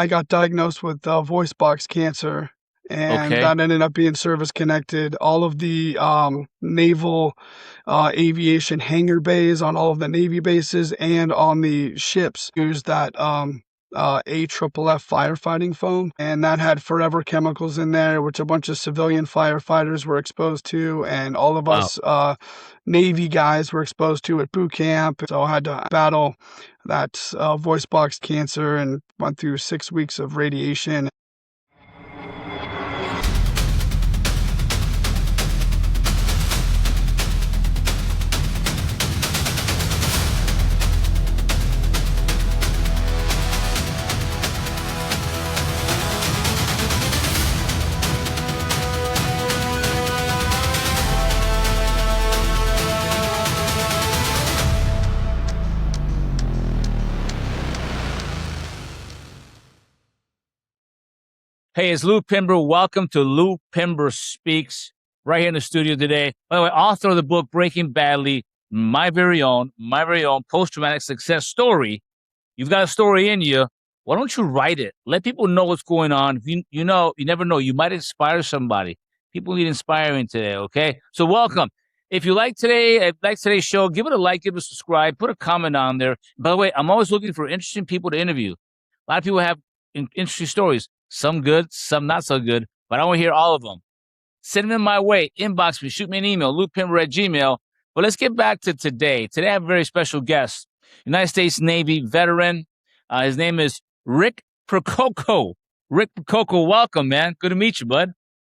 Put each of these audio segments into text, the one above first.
I got diagnosed with voice box cancer, and Okay. that ended up being service connected. All of the naval aviation hangar bays on all of the Navy bases and on the ships used that AFFF firefighting foam, and that had forever chemicals in there, which a bunch of civilian firefighters were exposed to, and all of Wow. us Navy guys were exposed to at boot camp. So I had to battle that voice box cancer and went through 6 weeks of radiation. Hey, it's Lou Pimber. Welcome to Lou Pimber Speaks, right here in the studio today. By the way, author of the book Breaking Badly, my very own post-traumatic success story. You've got a story in you. Why don't you write it? Let people know what's going on. You know, you never know. You might inspire somebody. People need inspiring today, okay? So welcome. If you like today's show, give it a like, give it a subscribe, put a comment on there. By the way, I'm always looking for interesting people to interview. A lot of people have interesting stories. Some good, some not so good, but I want to hear all of them. Send them in my way. Inbox me. Shoot me an email, loopimber@gmail. But let's get back to today. Today I have a very special guest, United States Navy veteran. His name is Rick Percoco. Rick Percoco, welcome, man. Good to meet you, bud.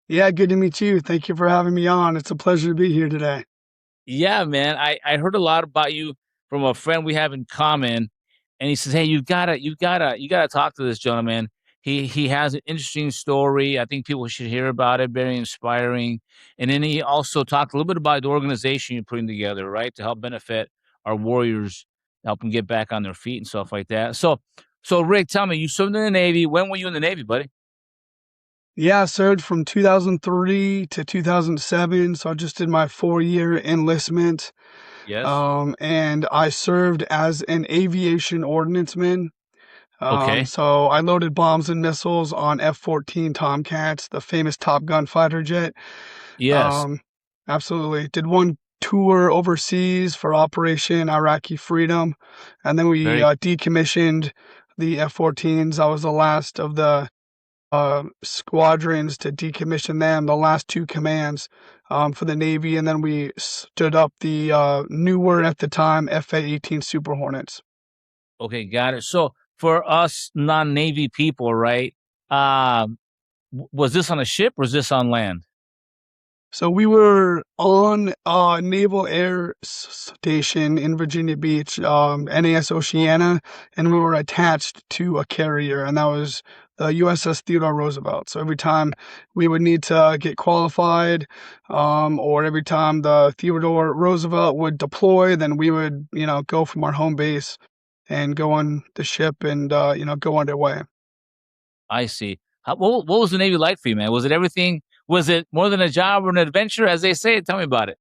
Yeah, good to meet you. Thank you for having me on. It's a pleasure to be here today. Yeah, man. I heard a lot about you from a friend we have in common, and he says, "Hey, you gotta talk to this gentleman. He has an interesting story. I think people should hear about it. Very inspiring." And then he also talked a little bit about the organization you're putting together, right, to help benefit our warriors, help them get back on their feet and stuff like that. So Rick, tell me, you served in the Navy. When were you in the Navy, buddy? Yeah, I served from 2003 to 2007, so I just did my 4-year enlistment. Yes. And I served as an aviation ordnanceman. Okay. So I loaded bombs and missiles on F-14 Tomcats, the famous Top Gun fighter jet. Yes. Um, Absolutely. Did one tour overseas for Operation Iraqi Freedom, and then we Very. decommissioned the F-14s. I was the last of the squadrons to decommission them, the last two commands for the Navy, and then we stood up the newer at the time FA-18 Super Hornets. Okay, got it. So for us non-Navy people, right? Um, was this on a ship or was this on land? So we were on Naval Air Station in Virginia Beach, NAS Oceana, and we were attached to a carrier, and that was the USS Theodore Roosevelt. So every time we would need to get qualified, or every time the Theodore Roosevelt would deploy, then we would, go from our home base and go on the ship and, go underway. I see. What was the Navy like for you, man? Was it everything? Was it more than a job or an adventure, as they say? Tell me about it.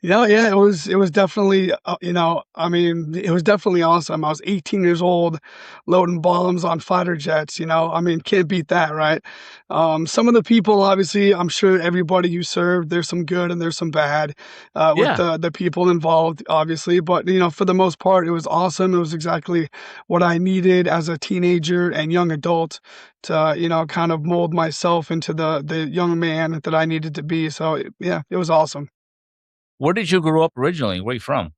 Yeah, it was definitely, I mean, it was definitely awesome. I was 18 years old, loading bombs on fighter jets, I mean, can't beat that, right? Some of the people, obviously, I'm sure everybody you served, there's some good and there's some bad, with Yeah, the people involved, obviously, but, for the most part, it was awesome. It was exactly what I needed as a teenager and young adult to, kind of mold myself into the young man that I needed to be. So, yeah, it was awesome. where did you grow up originally? Where are you from?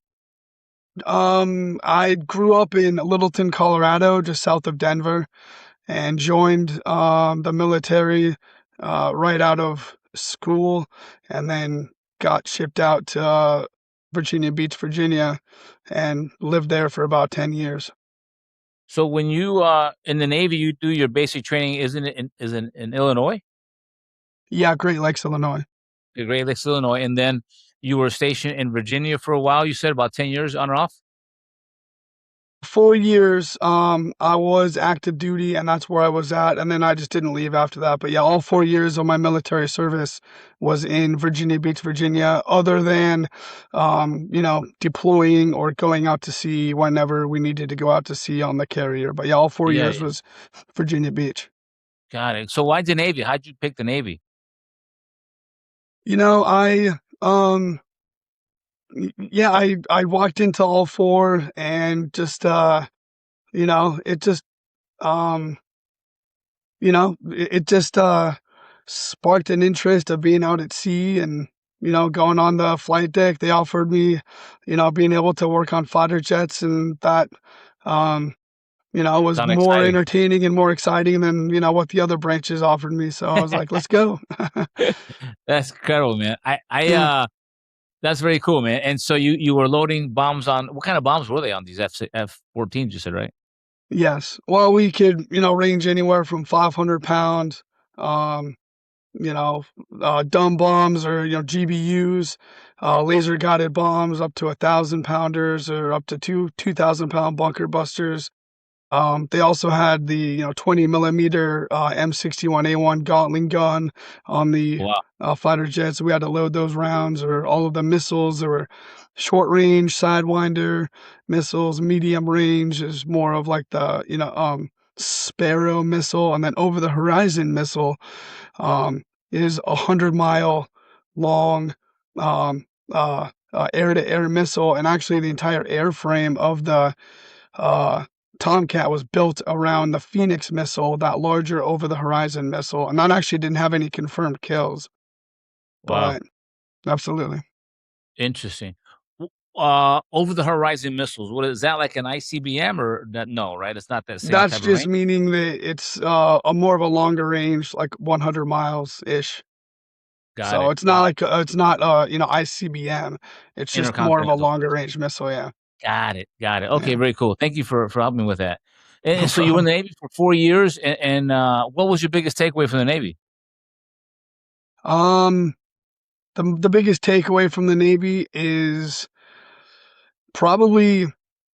I grew up in Littleton, Colorado, just south of Denver, and joined the military right out of school, and then got shipped out to Virginia Beach, Virginia, and lived there for about 10 years. So when you in the Navy, you do your basic training, isn't it in Illinois? Yeah, Great Lakes, Illinois. Great Lakes, Illinois, and then you were stationed in Virginia for a while. You said about 10 years on and off. 4 years, I was active duty, and that's where I was at, and then I just didn't leave after that. But yeah, all 4 years of my military service was in Virginia Beach, Virginia, other than, deploying or going out to sea whenever we needed to go out to sea on the carrier. But yeah, all four Yeah, years yeah. was Virginia Beach. Got it. So why the Navy? How'd you pick the Navy? You know, yeah, I walked into all four and just, it just, um, it just sparked an interest of being out at sea and going on the flight deck. They offered me being able to work on fighter jets, and that um was Sound more exciting. entertaining and more exciting than what the other branches offered me. So I was like, let's go. That's incredible, man. Yeah. That's very cool, man. And so you were loading bombs on what kind of bombs were they on these F-14s? You said, right? Yes, well, we could range anywhere from 500 pound um you know, dumb bombs, or GBUs, laser guided bombs up to 1,000 pounders, or up to 2,000 pound bunker busters. They also had the 20 millimeter M61A1 Gatling gun on the Wow. fighter jets. We had to load those rounds, or all of the missiles. There were short range, sidewinder missiles. Medium range is more of like the Sparrow missile, and then over the horizon missile is 100-mile long air-to-air missile, and actually the entire airframe of the uh, Tomcat was built around the Phoenix missile, that larger over-the-horizon missile, and that actually didn't have any confirmed kills, Wow. but absolutely. Interesting. Over the horizon missiles. What is that, like an ICBM or that? No, right? It's not that same That's type of just range. meaning that it's a more of a longer range, like 100 miles ish. Got So it. it's not like it's not ICBM. It's just more of a Intercontinental. longer range missile. Yeah, Got it. Got it. Okay, yeah, very cool. Thank you for helping me with that. no And so you were in problem. the Navy for 4 years, and what was your biggest takeaway from the Navy? Um, the biggest takeaway from the Navy is probably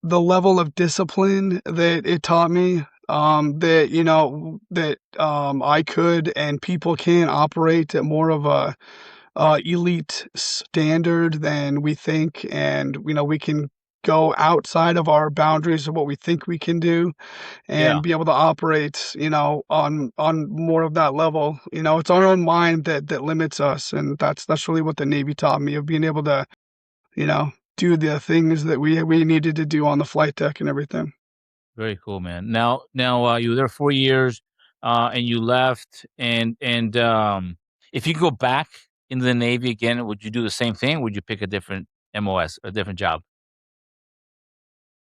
the level of discipline that it taught me. That I could and people can operate at more of a elite standard than we think, and we can go outside of our boundaries of what we think we can do, Yeah, and be able to operate, on more of that level. It's our own mind that limits us, and that's really what the Navy taught me, of being able to, do the things that we needed to do on the flight deck and everything. very cool, man. Now, you were there 4 years, and you left, and if you go back into the Navy again, would you do the same thing? Would you pick a different MOS, a different job?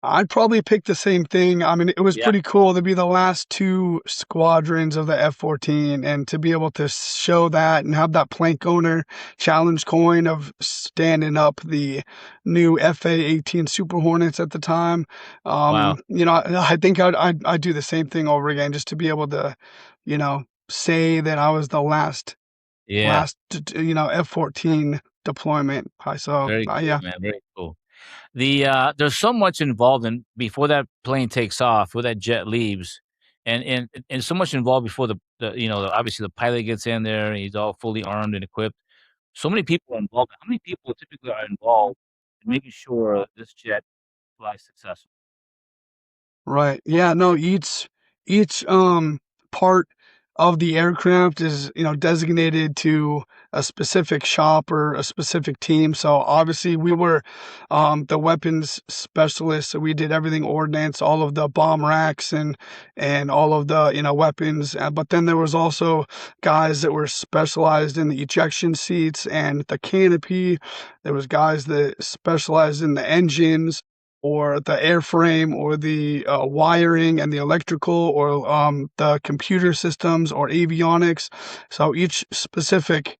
I'd probably pick the same thing. I mean, it was Yeah. pretty cool to be the last two squadrons of the F-14, and to be able to show that and have that plank owner challenge coin of standing up the new FA-18 Super Hornets at the time. Wow. I think I'd do the same thing over again, just to be able to, say that I was the Yeah. last F-14 deployment. Very cool, Yeah. man. Very cool. There's so much involved in before that plane takes off, before that jet leaves, and so much involved before obviously the pilot gets in there and he's all fully armed and equipped. So many people are involved. How many people typically are involved in making sure this jet flies successfully? Right. Yeah, no, each part of the aircraft is, designated to a specific shop or a specific team. So obviously we were the weapons specialists. So we did everything ordnance, all of the bomb racks, and all of the, weapons. But then there was also guys that were specialized in the ejection seats and the canopy. There was guys that specialized in the engines, or the airframe, or the wiring and the electrical, or the computer systems or avionics. So each specific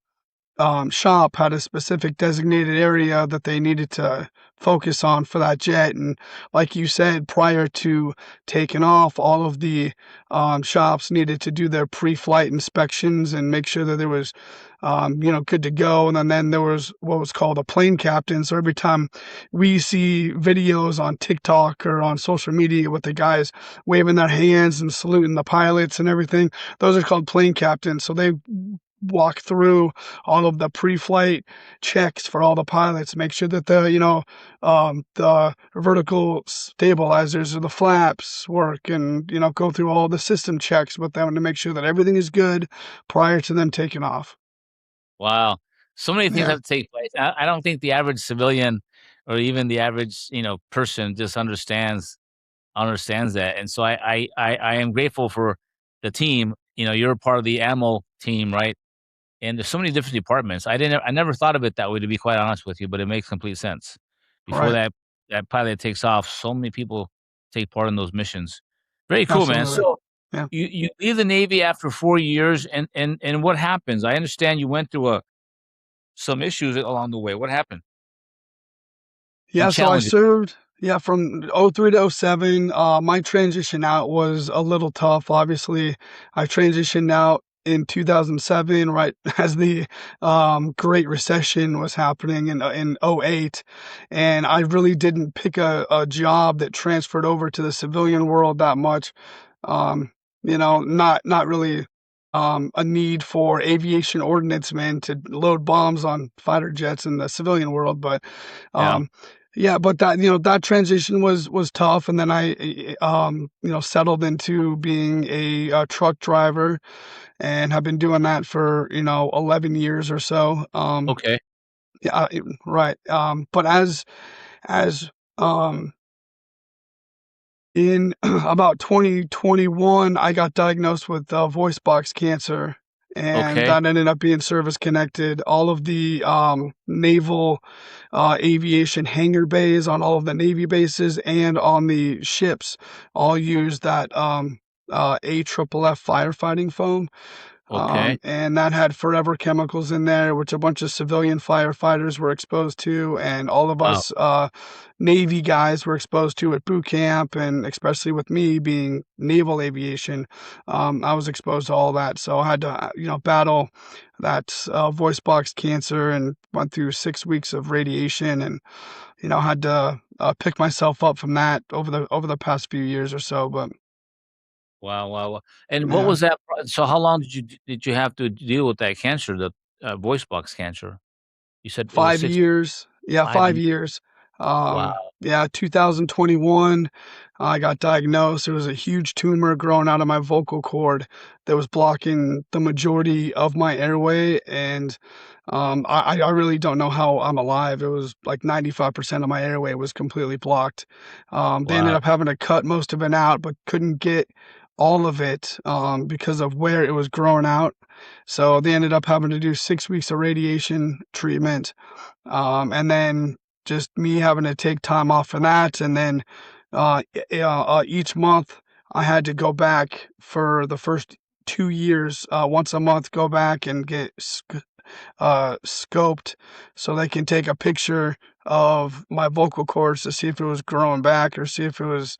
shop had a specific designated area that they needed to focus on for that jet. And like you said, prior to taking off, all of the shops needed to do their pre-flight inspections and make sure that there was, good to go. And then there was what was called a plane captain. So every time we see videos on TikTok or on social media with the guys waving their hands and saluting the pilots and everything, those are called plane captains. So they walk through all of the pre-flight checks for all the pilots, make sure that the vertical stabilizers or the flaps work, and go through all the system checks with them to make sure that everything is good prior to them taking off. Wow. So many things Yeah, have to take place. I don't think the average civilian or even the average, person just understands that. And so I am grateful for the team. You're a part of the ammo team, right? And there's so many different departments. I never thought of it that way, to be quite honest with you, but it makes complete sense. Before right, that pilot takes off, so many people take part in those missions. Very cool, man. absolutely. So Yeah. you leave the Navy after 4 years, and what happens? I understand you went through some issues along the way. What happened? Some Yeah, so I challenges. served, yeah, from '03 to '07. My transition out was a little tough. Obviously, I transitioned out in 2007, right as the Great Recession was happening in '08, and I really didn't pick a job that transferred over to the civilian world that much. Um, not really a need for aviation ordnance men to load bombs on fighter jets in the civilian world, but Yeah. um, yeah, but that transition was tough, and then settled into being a truck driver, and have been doing that for 11 years or so. Okay. Yeah, right. But as um in about 2021, I got diagnosed with voice box cancer, and Okay. that ended up being service connected. All of the naval aviation hangar bays on all of the Navy bases and on the ships all use that AFFF firefighting foam. Okay. And that had forever chemicals in there, which a bunch of civilian firefighters were exposed to, and all of Wow. us Navy guys were exposed to at boot camp, and especially with me being naval aviation, I was exposed to all that. So I had to, battle that voice box cancer, and went through 6 weeks of radiation, and had to pick myself up from that over the past few years or so. But Wow, wow, wow. And what yeah. was that so how long did you have to deal with that cancer, the, voice box cancer? You said it was 5 6 years. Yeah, 5 5 years. years. Wow, Yeah, 2021, I got diagnosed. There was a huge tumor growing out of my vocal cord that was blocking the majority of my airway, and, I really don't know how I'm alive. It was like 95% of my airway was completely blocked. They ended wow, up having to cut most of it out, but couldn't get all of it, because of where it was growing out. So they ended up having to do 6 weeks of radiation treatment, and then just me having to take time off for that, and then each month I had to go back for the first 2 years, once a month, go back and get scoped so they can take a picture of my vocal cords to see if it was growing back or see if it was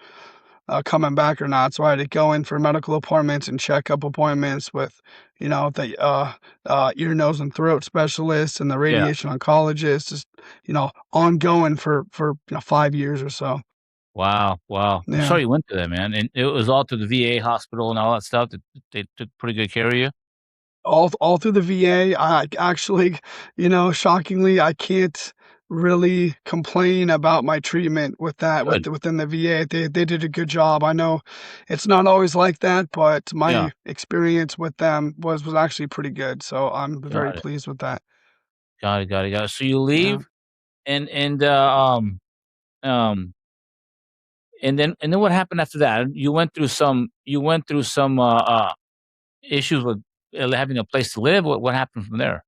coming back or not. So I had to go in for medical appointments and checkup appointments with, the ear, nose, and throat specialist and the yeah. radiation oncologist. Just ongoing for 5 years or so. Wow, wow. I'm Yeah. sorry you went through that, man, and it was all through the VA hospital and all that stuff that they took pretty good care of you? All through the VA. I actually, shockingly, I can't really complain about my treatment with that Good. within the VA. They did a good job. I know it's not always like that, but Yeah. my experience with them was actually pretty good. So I'm very Got it. pleased with that. Got it, got it, got it. So you Yeah. leave um, and then what happened after that? You went through some issues with, having a place to live. What happened from there?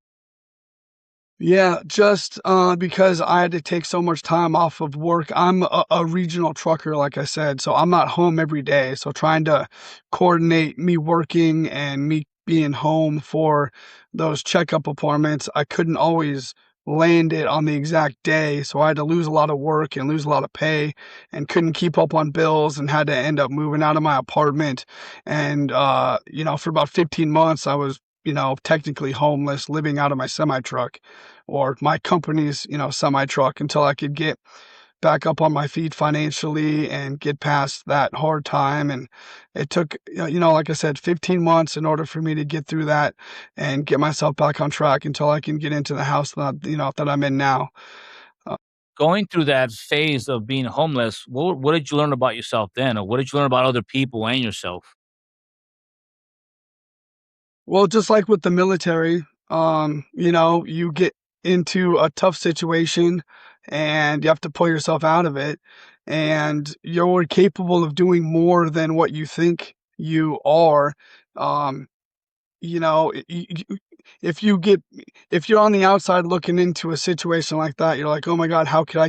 Yeah, just because I had to take so much time off of work. I'm a regional trucker, like I said, so I'm not home every day. So trying to coordinate me working and me being home for those checkup appointments, I couldn't always landed on the exact day. So I had to lose a lot of work and lose a lot of pay and couldn't keep up on bills and had to end up moving out of my apartment. And, for about 15 months, I was, technically homeless, living out of my semi truck or my company's, semi truck until I could get back up on my feet financially and get past that hard time. And it took, like I said, 15 months in order for me to get through that and get myself back on track until I can get into the house that I'm in now. Uh, Going through that phase of being homeless, what did you learn about yourself then, or what did you learn about other people and yourself? well, just like with the military, you get into a tough situation and you have to pull yourself out of it. And you're capable of doing more than what you think you are. Um, you know, if you get if you're on the outside looking into a situation like that, you're like, "Oh my God, how could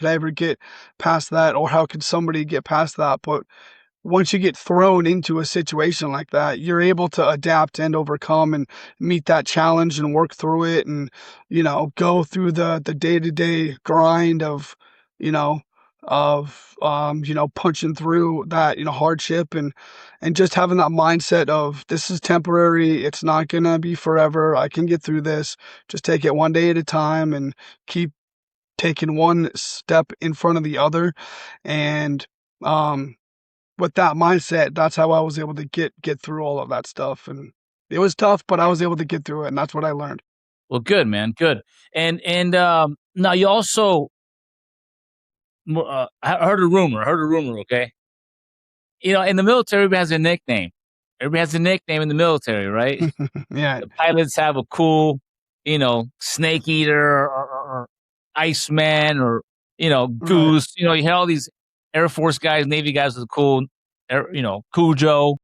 I ever get past that? Or how could somebody get past that?" But once you get thrown into a situation like that, you're able to adapt and overcome and meet that challenge and work through it and, go through the day-to-day grind of, you know, punching through that, hardship and just having that mindset of this is temporary, it's not gonna be forever. I can get through this. Just take it one day at a time and keep taking one step in front of the other. And um with that mindset, that's how I was able to get through all of that stuff, and it was tough, but I was able to get through it, and that's what I learned. Well, good, man, good. And now you also, I heard a rumor. I heard a rumor. Okay, in the military, everybody has a nickname. Everybody has a nickname in the military, right? Yeah, The pilots have a cool, snake eater or Iceman or right. goose. You had all these Air Force guys, Navy guys with a cool, Cujo,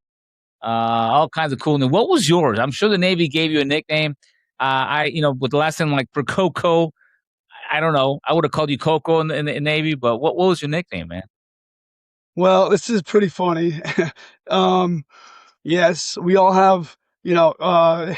all kinds of cool names. What was yours? I'm sure the Navy gave you a nickname. With the last name like Percoco, I don't know. I would have called you Coco in the Navy, but what was your nickname, man? Well, this is pretty funny. Um, yes, we all have,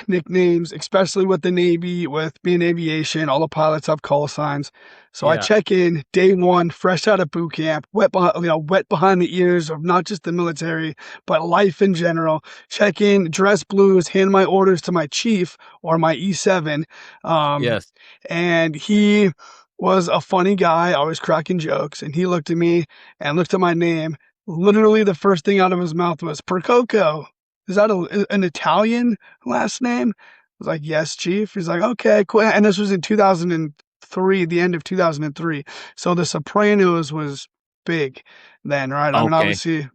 nicknames, especially with the Navy, with being aviation, all the pilots have call signs. So I Yeah. check in day one, fresh out of boot camp, wet behind the ears of not just the military, but life in general. Check in, dress blues, hand my orders to my chief or my E7. Um, Yes. and he was a funny guy, always cracking jokes. And he looked at me and looked at my name. Literally, the first thing out of his mouth was Percoco. Is that an Italian last name? I was like, yes, chief. He's like, okay, cool. And this was in 2003, the end of 2003. So The Sopranos was big then, right? I mean, Okay. obviously,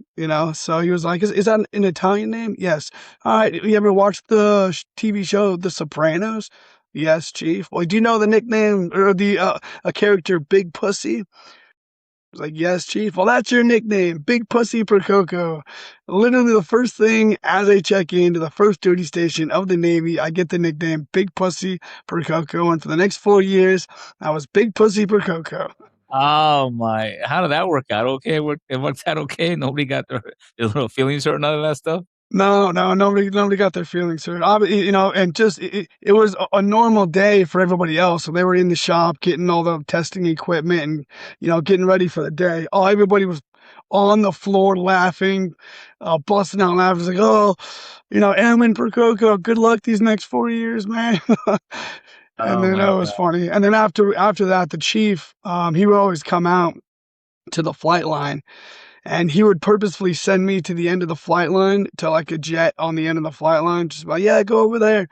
so he was like, is that an Italian name? Yes. All right. You ever watched the TV show The Sopranos? Yes, chief. Well, do you know the nickname or a character Big Pussy? Was like, yes, chief. Well, that's your nickname, Big Pussy Percoco. Literally, the first thing as I check into the first duty station of the Navy, I get the nickname Big Pussy Percoco. And for the next 4 years, I was Big Pussy Percoco. Oh my! How did that work out? Okay, it worked out okay. Nobody got their little feelings hurt, none of that stuff. No, no, nobody got their feelings hurt. And just it was a normal day for everybody else. So they were in the shop getting all the testing equipment and getting ready for the day. Oh, everybody was on the floor laughing, busting out laughing. It's like, oh, Airman Percoco, good luck these next 4 years, man. And Oh then my that was god! funny. And then after that, the chief, he would always come out to the flight line and he would purposefully send me to the end of the flight line to like a jet on the end of the flight line, just like, yeah, go over there,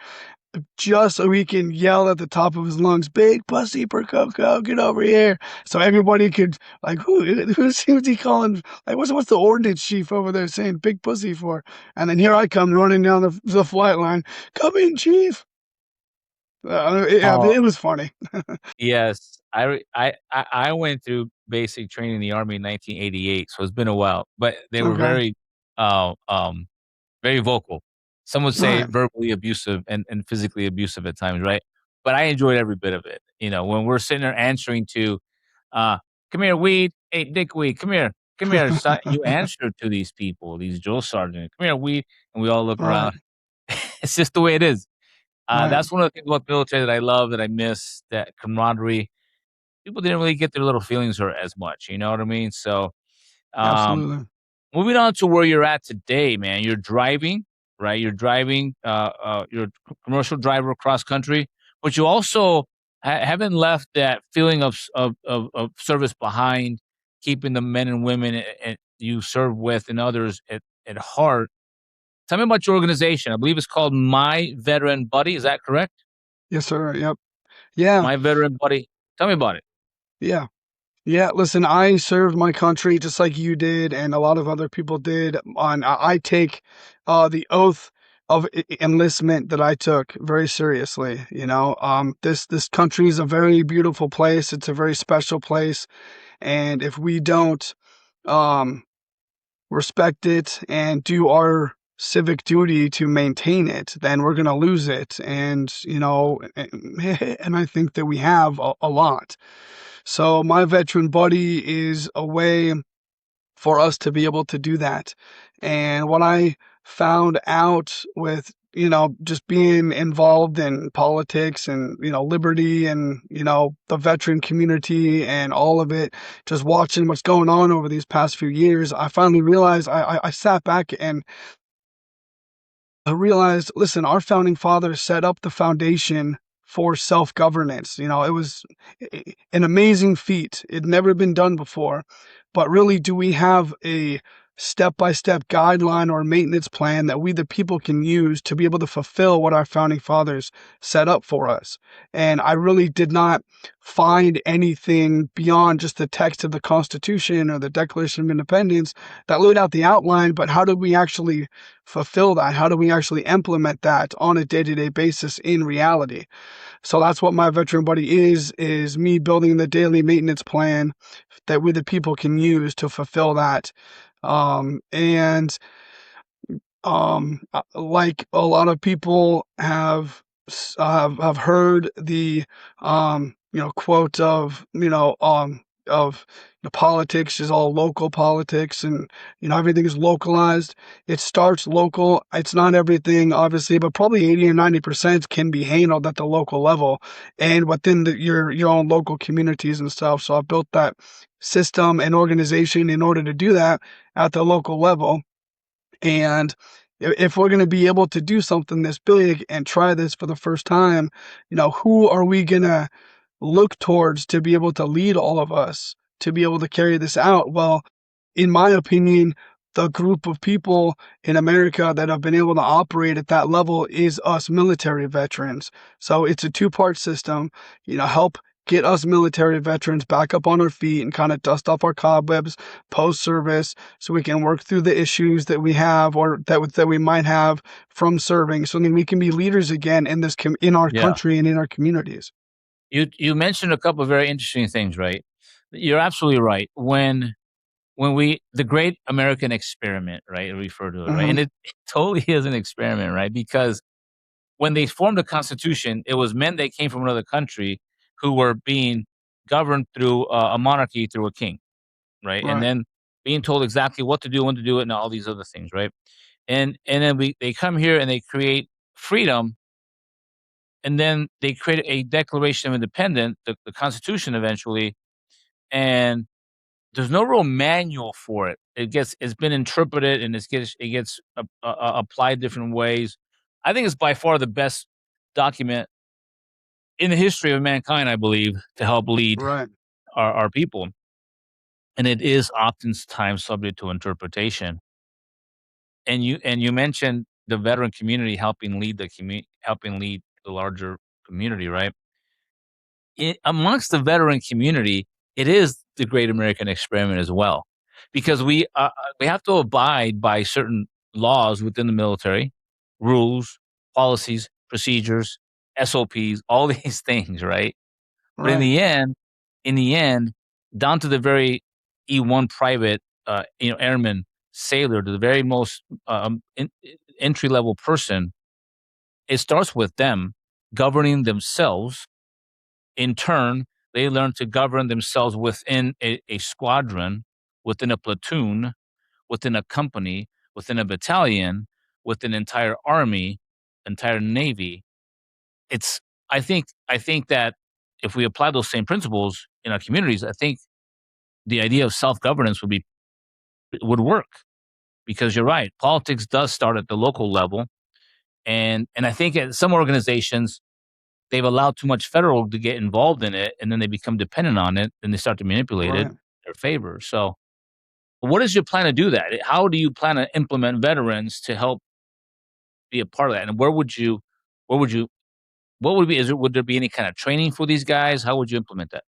just so he can yell at the top of his lungs, "Big Pussy Percoco, get over here!" So everybody could like, who's he calling? Like, what's the ordnance chief over there saying "Big Pussy" for? And then here I come running down the flight line. Come in, chief. Yeah, Oh it was funny. yes, I went through basic training in the Army in 1988, so it's been a while. But they were Okay, uh, um, very vocal. Some would all say right, verbally abusive and physically abusive at times, right? But I enjoyed every bit of it. When we're sitting there answering to, uh, "Come here, weed. Hey, Dick Weed, come here, son." You answer to these people, these drill sergeants. "Come here, weed," and we all look all right. around. It's just the way it is. Right. That's one of the things about the military that I love, that I miss, that camaraderie. People didn't really get their little feelings hurt as much, you know what I mean? So, um, Absolutely. moving on to where you're at today, man. You're driving, right? You're driving, you're a commercial driver across country, but you also haven't left that feeling of, of service behind, keeping the men and women you serve with and others at heart. Tell me about your organization. I believe it's called My Veteran Buddy. Is that correct? Yes, sir. Yep. Yeah. My Veteran Buddy. Tell me about it. Yeah. Yeah, listen, I served my country just like you did, and a lot of other people did. I take the oath of enlistment that I took very seriously. This country is a very beautiful place. It's a very special place, and if we don't um, respect it and do our civic duty to maintain it, then we're gonna lose it. And I think that we have a lot. So my veteran buddy is a way for us to be able to do that. And what I found out with, just being involved in politics and, liberty and, the veteran community and all of it, just watching what's going on over these past few years, I finally realized I sat back and I realized, listen, our founding fathers set up the foundation for self-governance. It was an amazing feat. It'd never been done before. But really, do we have a step-by-step guideline or maintenance plan that we, the people, can use to be able to fulfill what our founding fathers set up for us? And I really did not find anything beyond just the text of the Constitution or the Declaration of Independence that laid out the outline, but how do we actually fulfill that? How do we actually implement that on a day-to-day basis in reality? So that's what my veteran buddy is me building the daily maintenance plan that we the people can use to fulfill that. And like a lot of people have heard the quote of politics is all local politics, and everything is localized. It starts local. It's not everything, obviously, but probably 80 or 90% can be handled at the local level and within your own local communities and stuff. So I've built that system and organization in order to do that at the local level. And if we're going to be able to do something this big and try this for the first time, who are we going to look towards to be able to lead all of us to be able to carry this out? Well, in my opinion, the group of people in America that have been able to operate at that level is us military veterans. So it's a two-part system, help get us military veterans back up on our feet and kind of dust off our cobwebs post-service so we can work through the issues that we have or that we might have from serving, so then we can be leaders again in our Yeah. country and in our communities. You mentioned a couple of very interesting things, right? You're absolutely right. When we the great American experiment, right? Refer to it, right? Hmm. And it totally is an experiment, right? Because when they formed the Constitution, it was men that came from another country who were being governed through a monarchy through a king, right? And Right. then being told exactly what to do, when to do it, and all these other things, right? And then they come here and they create freedom, and then they create a Declaration of Independence, the Constitution eventually, and there's no real manual for it. It's been interpreted and it gets applied different ways. I think it's by far the best document in the history of mankind, I believe, to help lead Right. our people. And it is oftentimes subject to interpretation. And you mentioned the veteran community helping lead the larger community, right? Amongst the veteran community, it is the great American experiment as well, because we have to abide by certain laws within the military, rules, policies, procedures, SOPs, all these things, right? But Right. in the end, down to the very E1 private, airman, sailor, to the very most entry level person, it starts with them governing themselves. In turn, they learn to govern themselves within a squadron, within a platoon, within a company, within a battalion, with an entire army, entire navy. it's I think that if we apply those same principles in our communities, I think the idea of self-governance would work, because you're right. Politics does start at the local level, and I think at some organizations they've allowed too much federal to get involved in it, and then they become dependent on it, and they start to manipulate it Right. in their favor. So, what is your plan to do that? How do you plan to implement veterans to help be a part of that? And where would you, what would be? Would there be any kind of training for these guys? How would you implement that?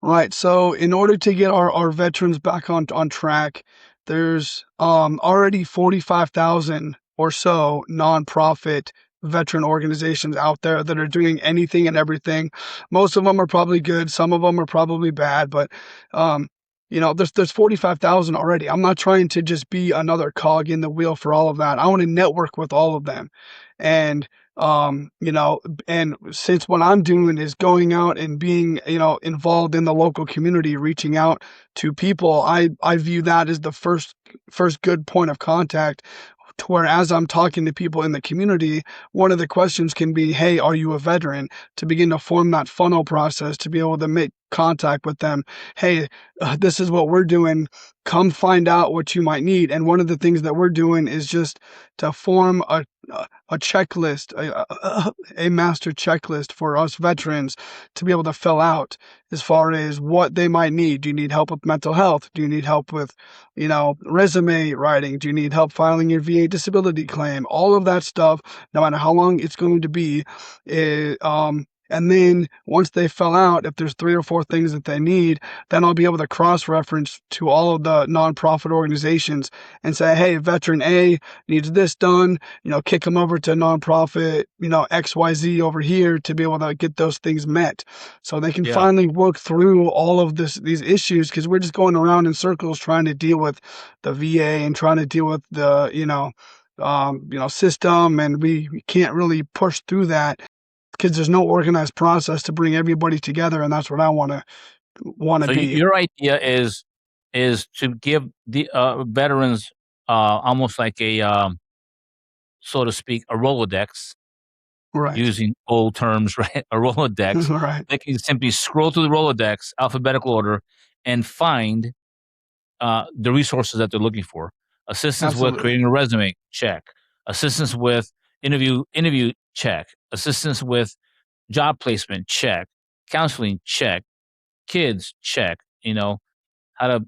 Right. So in order to get our veterans back on track, there's already 45,000 or so nonprofit veteran organizations out there that are doing anything and everything. Most of them are probably good, some of them are probably bad, but um there's 45,000 already. I'm not trying to just be another cog in the wheel for all of that. I want to network with all of them. And and since what I'm doing is going out and being, involved in the local community, reaching out to people, I view that as the first good point of contact, to where as I'm talking to people in the community, one of the questions can be, hey, are you a veteran? To begin to form that funnel process to be able to make contact with them. Hey, this is what we're doing. Come find out what you might need. And one of the things that we're doing is just to form a checklist, a master checklist for us veterans to be able to fill out as far as what they might need. Do you need help with mental health? Do you need help with, resume writing? Do you need help filing your VA disability claim? All of that stuff, no matter how long it's going to be, and then once they fill out, if there's 3 or 4 things that they need, then I'll be able to cross-reference to all of the nonprofit organizations and say, hey, veteran A needs this done, kick them over to nonprofit, XYZ over here to be able to get those things met. So they can Yeah. finally work through all of these issues, because we're just going around in circles trying to deal with the VA and trying to deal with the, system, and we can't really push through that because there's no organized process to bring everybody together, and that's what I wanna So be. your idea is to give the veterans almost like a so to speak, a Rolodex, Right. using old terms, right? A Rolodex. Right. They can simply scroll through the Rolodex, alphabetical order, and find the resources that they're looking for. Assistance with Absolutely. creating a resume, check. Assistance with interview, check. Assistance with job placement, check. Counseling, check. Kids, check. How to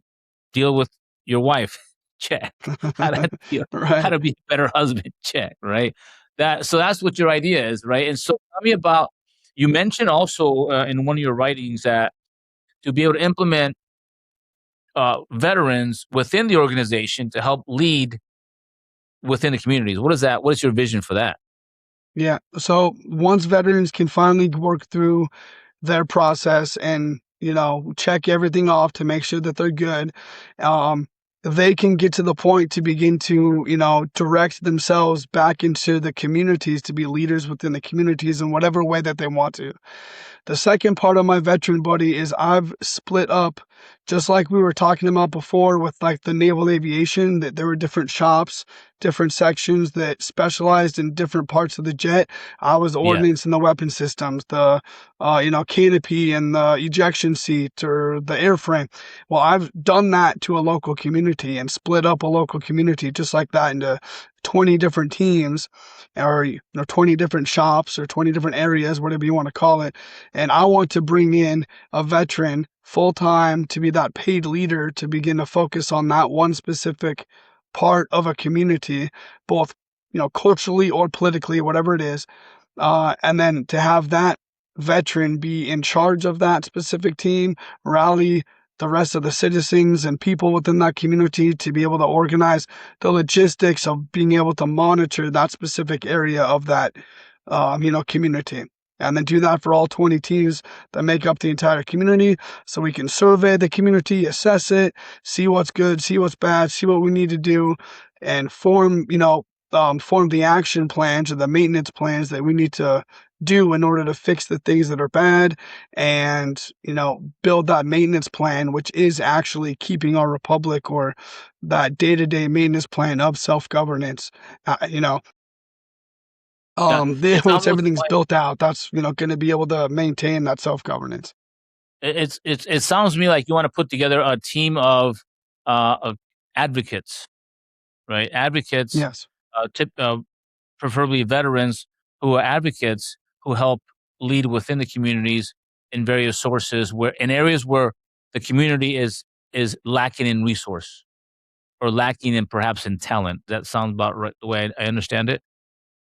deal with your wife, check. How to deal, how Right. to be a better husband, check. Right. That's what your idea is, right? And so tell me about. You mentioned also in one of your writings that to be able to implement veterans within the organization to help lead within the communities. What is that? What is your vision for that? Yeah. So once veterans can finally work through their process and, check everything off to make sure that they're good, um, they can get to the point to begin to, direct themselves back into the communities to be leaders within the communities in whatever way that they want to. The second part of my veteran buddy is I've split up, just like we were talking about before with like the naval aviation, that there were different shops, different sections that specialized in different parts of the jet. I was Yeah. ordnance and the weapon systems, the canopy and the ejection seat or the airframe. Well, I've done that to a local community and split up a local community just like that into 20 different teams, or 20 different shops or 20 different areas, whatever you want to call it. And I want to bring in a veteran full time to be that paid leader to begin to focus on that one specific part of a community, both culturally or politically, whatever it is, and then to have that veteran be in charge of that specific team, rally the rest of the citizens and people within that community to be able to organize the logistics of being able to monitor that specific area of that, community. And then do that for all 20 teams that make up the entire community, so we can survey the community, assess it, see what's good, see what's bad, see what we need to do, and form the action plans or the maintenance plans that we need to do in order to fix the things that are bad, and build that maintenance plan, which is actually keeping our republic, or that day-to-day maintenance plan of self-governance. uh, you know It's Once almost everything's like built out, that's, going to be able to maintain that self-governance. it sounds to me like you want to put together a team of advocates, right? Advocates, Yes. tip, preferably veterans who are advocates who help lead within the communities in various sources where in areas where the community is lacking in resource or lacking in perhaps in talent. That sounds about right the way I understand it.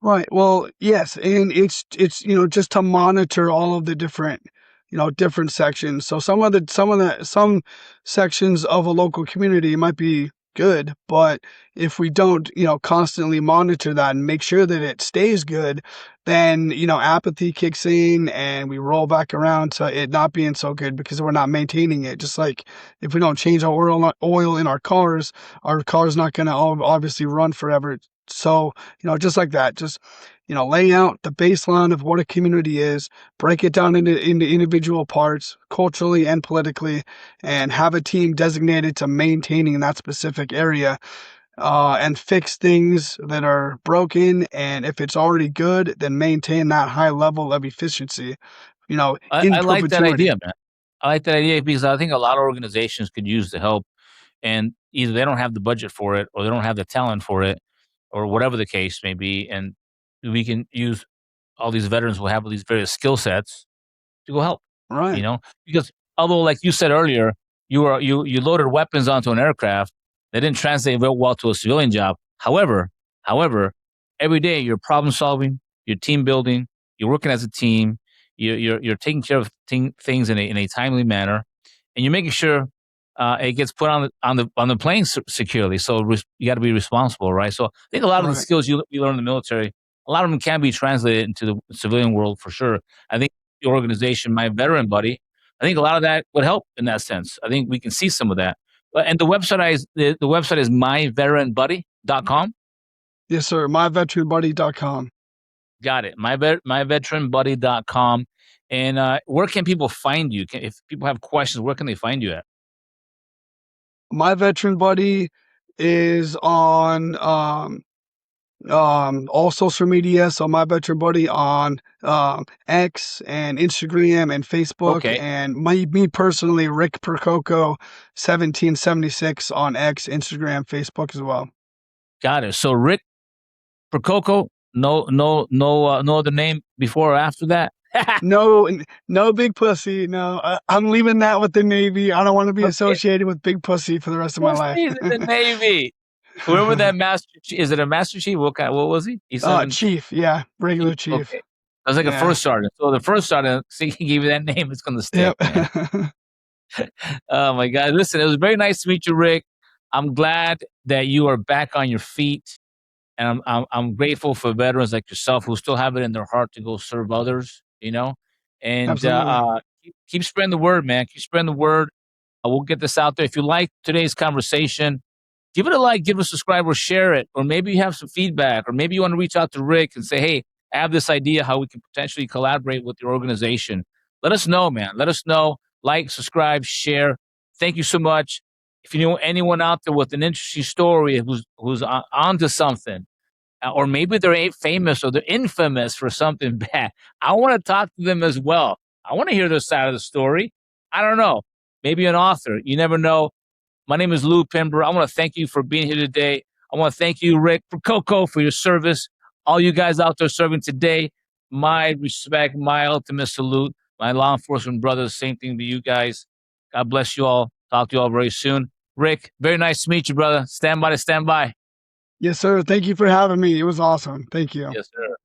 Right. Well, yes, and it's just to monitor all of the different different sections. So some sections of a local community might be good, but if we don't constantly monitor that and make sure that it stays good, then apathy kicks in and we roll back around to it not being so good because we're not maintaining it. Just like if we don't change our oil in our car's not going to obviously run forever. So just like that, just, lay out the baseline of what a community is, break it down into individual parts, culturally and politically, and have a team designated to maintaining that specific area, and fix things that are broken. And if it's already good, then maintain that high level of efficiency, in I like that perpetuity. idea, man. I like that idea because I think a lot of organizations could use the help, and either they don't have the budget for it, or they don't have the talent for it, or whatever the case may be. And we can use all these veterans will have these various skill sets to go help, Right. because although, like you said earlier, you loaded weapons onto an aircraft, that didn't translate real well to a civilian job. However, every day you're problem solving, you're team building, you're working as a team, you're taking care of things in a timely manner, and you're making sure it gets put on the plane securely. So you got to be responsible, right? So I think a lot of the Right. skills you learn in the military, a lot of them can be translated into the civilian world for sure. I think the organization, my veteran buddy, I think a lot of that would help in that sense. I think we can see some of that. And the website is myveteranbuddy.com. Yes, sir. MyVeteranBuddy.com. Got it. Myveteranbuddy.com. And where can people find you? If people have questions, where can they find you at? My Veteran Buddy is on all social media. So My Veteran Buddy on X and Instagram and Facebook, Okay, and me personally, Rick Percoco 1776 on X, Instagram, Facebook as well. got it. So Rick Percoco, no other name before or after that. No, no big pussy. No, I'm leaving that with the Navy. I don't want to be Okay, associated with big pussy for the rest of my who life. stays in the Navy? Whoever that is it a master chief? What was he? He's 17. Chief, yeah, regular chief. Okay. I was like a Yeah. first sergeant. So the first sergeant, see, he gave you that name, it's gonna Yep. stick, man. Oh my God. Listen, it was very nice to meet you, Rick. I'm glad that you are back on your feet. And I'm grateful for veterans like yourself who still have it in their heart to go serve others. And Absolutely. keep spreading the word, man. Keep spreading the word. We'll get this out there. If you like today's conversation, give it a like, give it a subscribe, or share it. Or maybe you have some feedback, or maybe you want to reach out to Rick and say, hey, I have this idea how we can potentially collaborate with your organization. Let us know, man. Let us know. Like, subscribe, share. Thank you so much. If you know anyone out there with an interesting story who's onto something, or maybe they're famous or they're infamous for something bad, I want to talk to them as well. I want to hear their side of the story. I don't know. Maybe an author. You never know. My name is Lou Pimber. I want to thank you for being here today. I want to thank you, Rick Percoco, for your service. All you guys out there serving today, my respect, my ultimate salute. My law enforcement brothers, same thing to you guys. God bless you all. Talk to you all very soon. Rick, very nice to meet you, brother. Stand by to stand by. Yes, sir. Thank you for having me. It was awesome. Thank you. Yes, sir.